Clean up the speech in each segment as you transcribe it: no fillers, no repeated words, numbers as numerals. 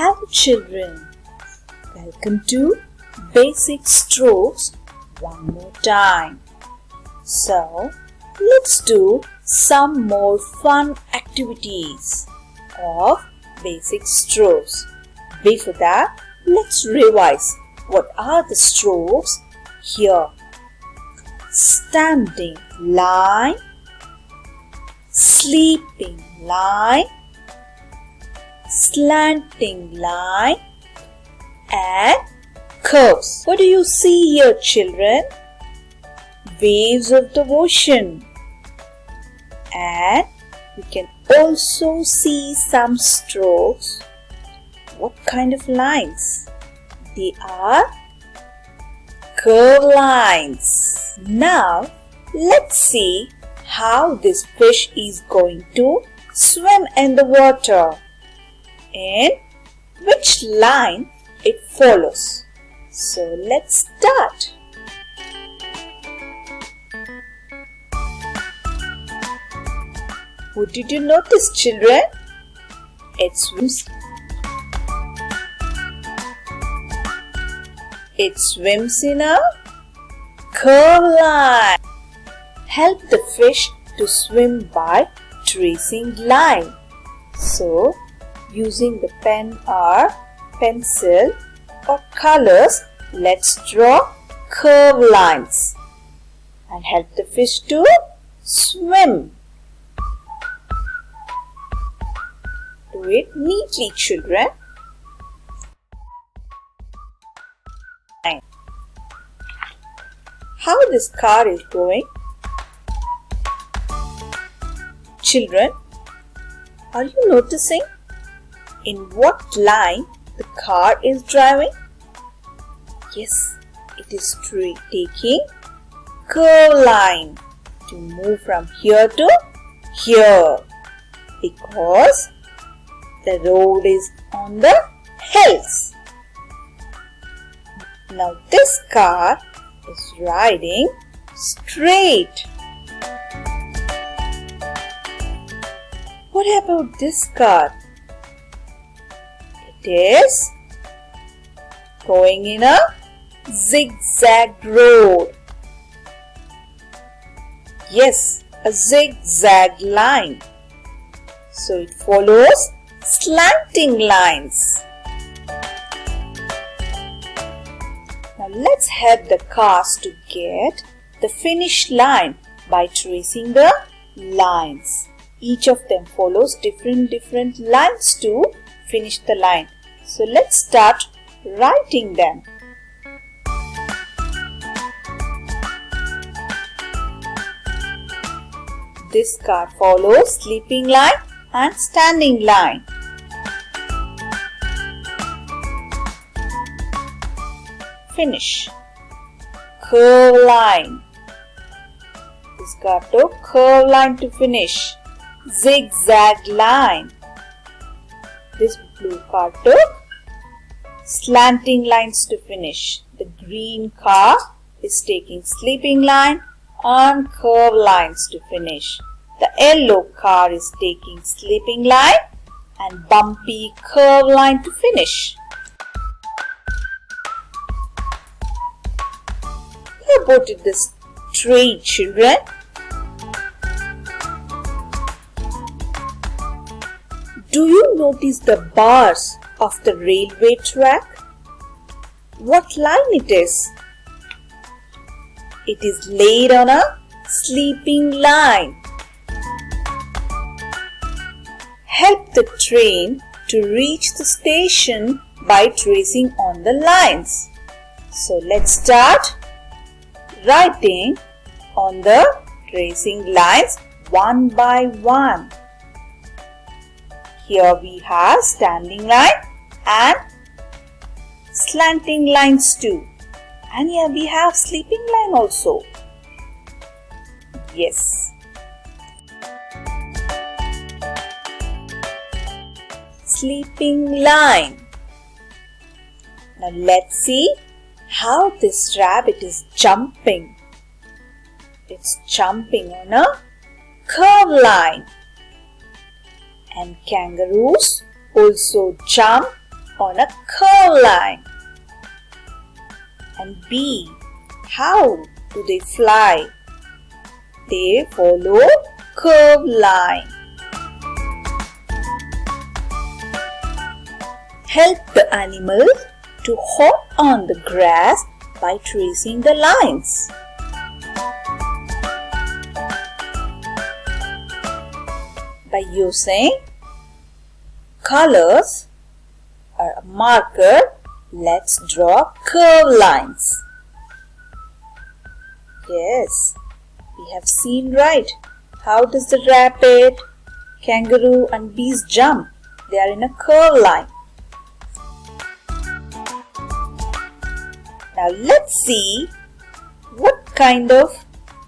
Hello children, welcome to Basic Strokes one more time. So, let's do some more fun activities of basic strokes. Before that, let's revise what are the strokes here. Standing line, sleeping line, slanting line and curves. What do you see here, children? Waves of the ocean. And we can also see some strokes. What kind of lines? They are curve lines. Now, let's see how this fish is going to swim in the water. And which line it follows. So let's start. What did you notice, children? It swims in a curve line. Help the fish to swim by tracing line. So, using the pen or pencil or colors, let's draw curve lines and help the fish to swim. Do it neatly, children. How this car is going? Children, are you noticing in what line the car is driving? Yes, it is taking curve line to move from here to here because the road is on the hills. Now this car is riding straight. What about this car? It is going in a zigzag road. Yes, a zigzag line. So it follows slanting lines. Now let's help the cars to get the finish line by tracing the lines. Each of them follows different lines to finish the line. So let's start writing them. This car follows sleeping line and standing line. Finish. Curve line. This car took curve line to finish. Zigzag line. This blue car took slanting lines to finish. The green car is taking sleeping line and curve lines to finish. The yellow car is taking sleeping line and bumpy curve line to finish. How about this train, children? Do you notice the bars of the railway track? What line it is? It is laid on a sleeping line. Help the train to reach the station by tracing on the lines. So let's start writing on the tracing lines one by one. Here we have standing line and slanting lines too. And here we have sleeping line also. Yes. Sleeping line. Now let's see how this rabbit is jumping. It's jumping on a curve line. And kangaroos also jump on a curved line. And B. How do they fly? They follow curved line. Help the animal to hop on the grass by tracing the lines. By using colors or a marker, let's draw curved lines. Yes, we have seen right. How does the rabbit, kangaroo and bees jump? They are in a curved line. Now let's see what kind of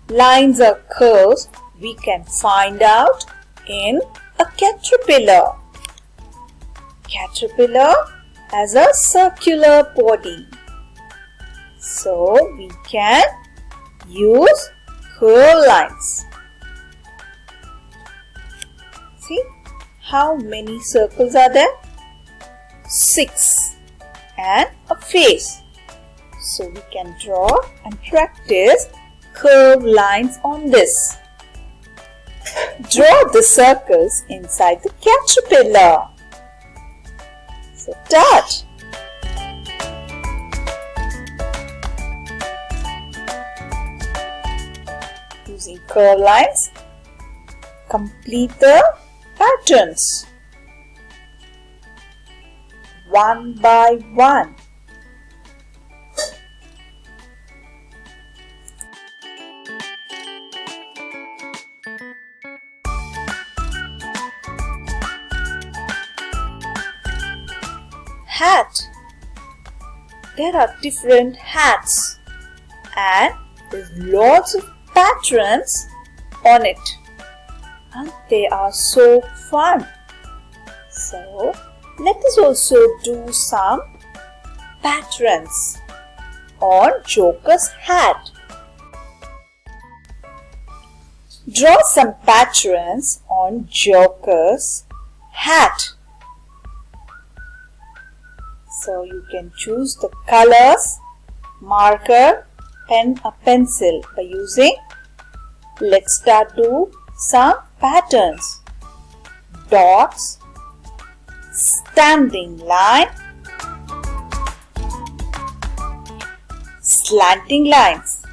lines or curves we can find out in a caterpillar. Caterpillar has a circular body. So we can use curved lines. See how many circles are there? 6 and a face. So we can draw and practice curved lines on this. Draw the circles inside the caterpillar. So start. Using curved lines, complete the patterns one by one. Hat. There are different hats and there's lots of patterns on it, and they are so fun. So let us also do some patterns on Joker's hat. Draw some patterns on Joker's hat. So you can choose the colors, marker, pen or pencil by using. Let's start do some patterns. Dots, standing line, slanting lines,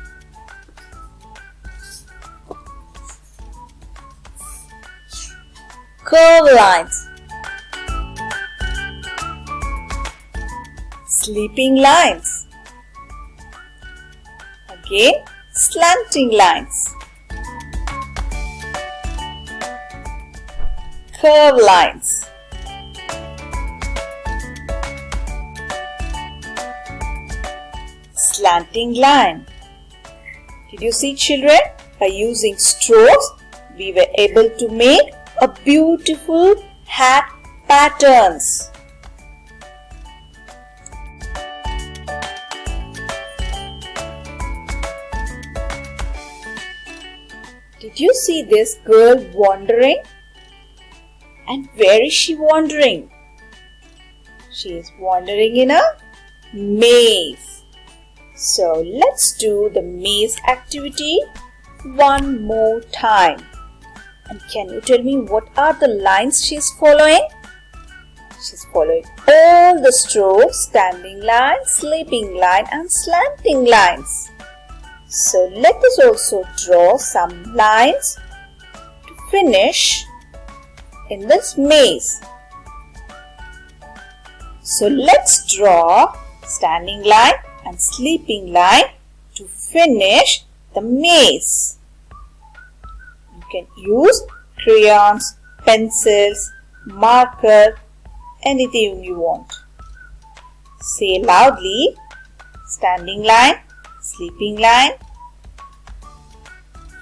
curved lines, sleeping lines, again slanting lines, curved lines, slanting line. Did you see, children? By using strokes, we were able to make a beautiful hat patterns. Did you see this girl wandering? And where is she wandering? She is wandering in a maze. So let's do the maze activity one more time. And can you tell me what are the lines she is following? She is following all the strokes, standing line, sleeping line and slanting lines. So let us also draw some lines to finish in this maze. So let's draw standing line and sleeping line to finish the maze. You can use crayons, pencils, marker, anything you want. Say loudly, standing line, sleeping line.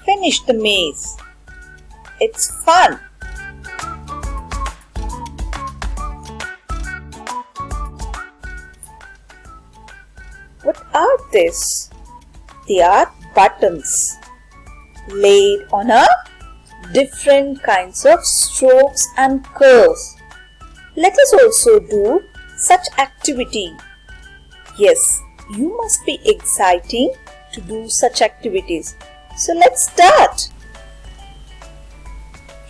Finish the maze. It's fun. What are these? They are buttons laid on a different kinds of strokes and curves. Let us also do such activity? Yes, you must be exciting to do such activities. So let's start.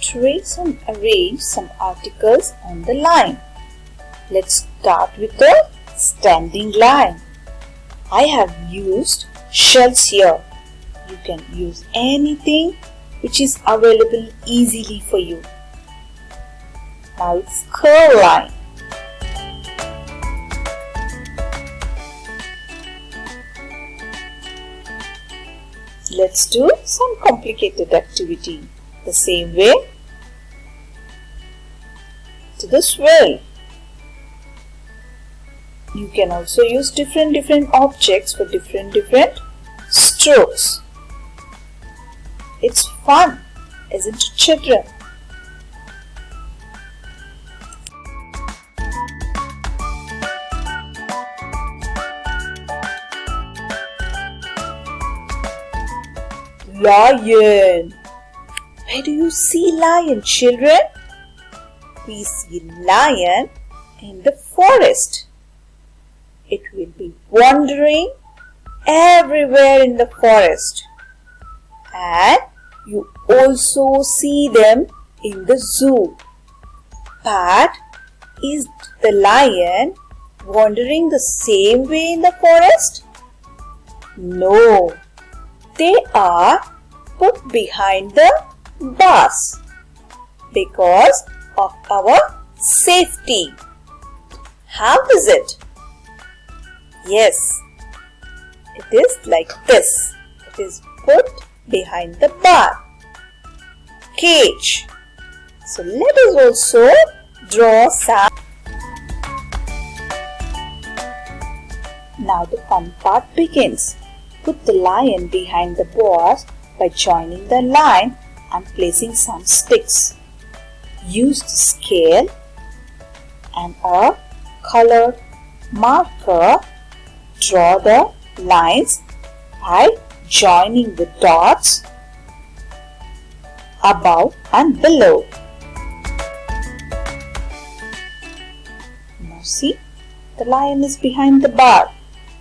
Trace and arrange some articles on the line. Let's start with the standing line. I have used shells here. You can use anything which is available easily for you. Now it's curve line. Let's do some complicated activity. The same way to the swirl. You can also use different objects for different strokes. It's fun, isn't it, children? Lion. Where do you see lion, children? We see lion in the forest. It will be wandering everywhere in the forest. And you also see them in the zoo. But is the lion wandering the same way in the forest? No. They are put behind the bars because of our safety. How is it? Yes, it is like this. It is put behind the bar. Cage. So let us also draw some. Now the fun part begins. Put the lion behind the bars by joining the line and placing some sticks. Use the scale and a colored marker. Draw the lines by joining the dots above and below. Now see, the lion is behind the bar.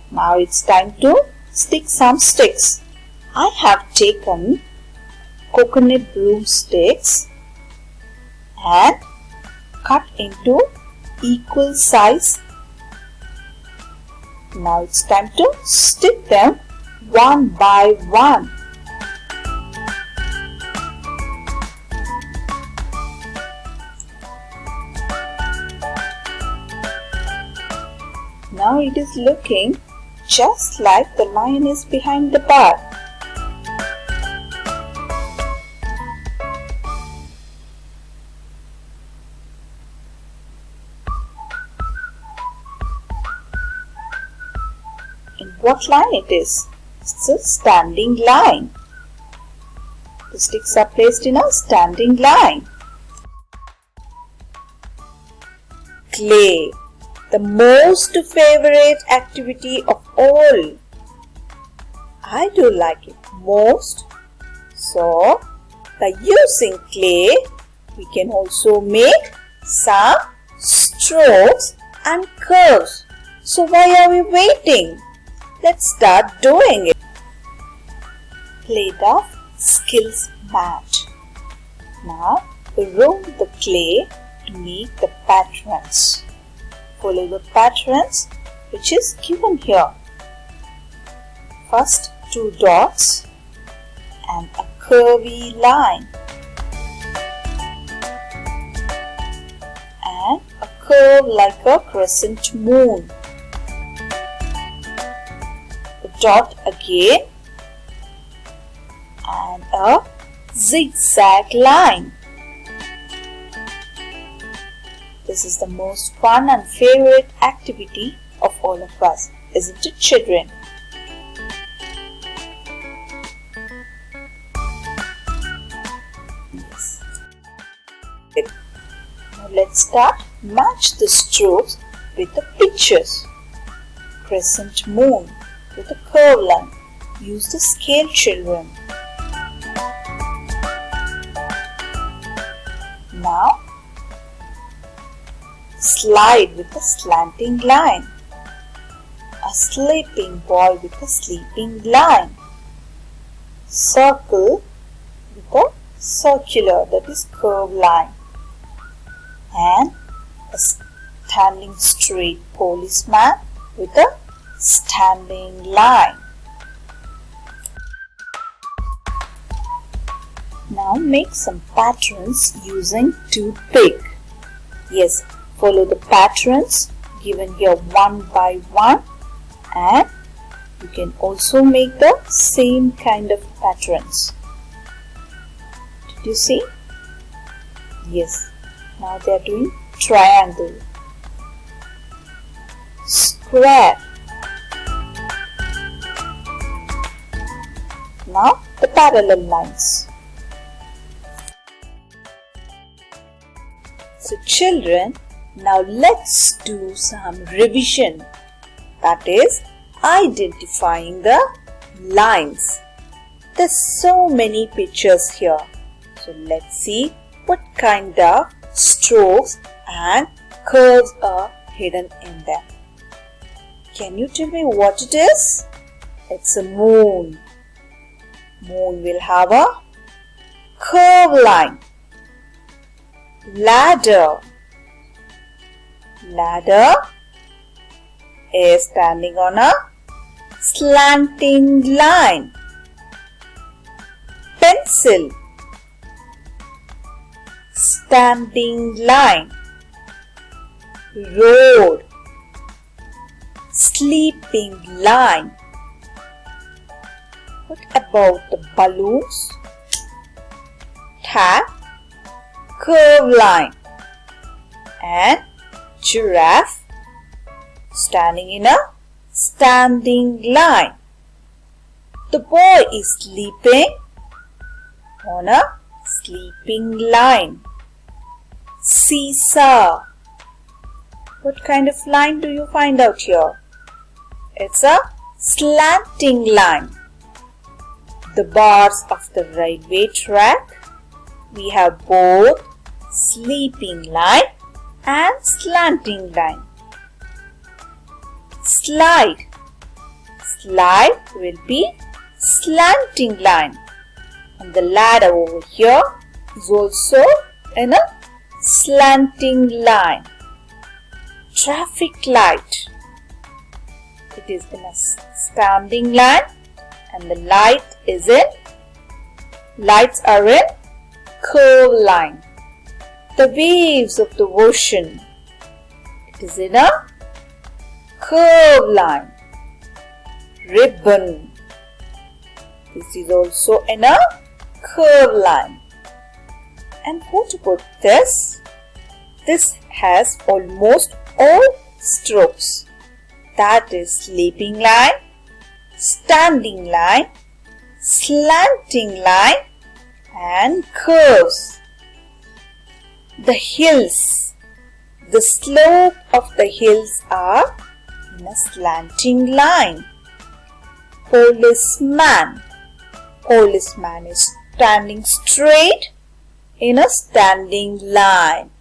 Now it's time to stick some sticks. I have taken coconut broomsticks and cut into equal size. Now it's time to stick them one by one. Now it is looking just like the lion is behind the bar. In what line it is? It's a standing line. The sticks are placed in a standing line. Clay. The most favorite activity of all. I do like it most. So, by using clay, we can also make some strokes and curves. So, why are we waiting? Let's start doing it. Plate of skills mat. Now, roll the clay to make the patterns. Follow the patterns which is given here. First 2 dots and a curvy line and a curve like a crescent moon. A dot again and a zigzag line. This is the most fun and favorite activity of all of us, isn't it, children? Yes. Now let's start. Match the strokes with the pictures. Crescent moon with a curve line. Use the scale, children. Now slide with a slanting line. A sleeping boy with a sleeping line. Circle with a circular, that is curved line. And a standing straight policeman with a standing line. Now make some patterns using toothpick. Yes, follow the patterns given here one by one, and you can also make the same kind of patterns. Did you see? Yes. Now they are doing triangle, square. Now the parallel lines. So children, now let's do some revision. That is identifying the lines. There's so many pictures here. So let's see what kind of strokes and curves are hidden in them. Can you tell me what it is? It's a moon. Moon will have a curved line. Ladder. Ladder is standing on a slanting line. Pencil. Standing line. Road. Sleeping line. What about the balloons? Tap. Curved line. And giraffe standing in a standing line. The boy is sleeping on a sleeping line. Seesaw. What kind of line do you find out here? It's a slanting line. The bars of the railway track, we have both sleeping line and slanting line. Slide. Slide will be slanting line. And the ladder over here is also in a slanting line. Traffic light. It is in a standing line, and the lights are in curved line. The waves of the ocean. It is in a curved line. Ribbon. This is also in a curved line. And what about this? This has almost all strokes. That is sleeping line, standing line, slanting line, and curves. The hills. The slope of the hills are in a slanting line. Policeman. Policeman is standing straight in a standing line.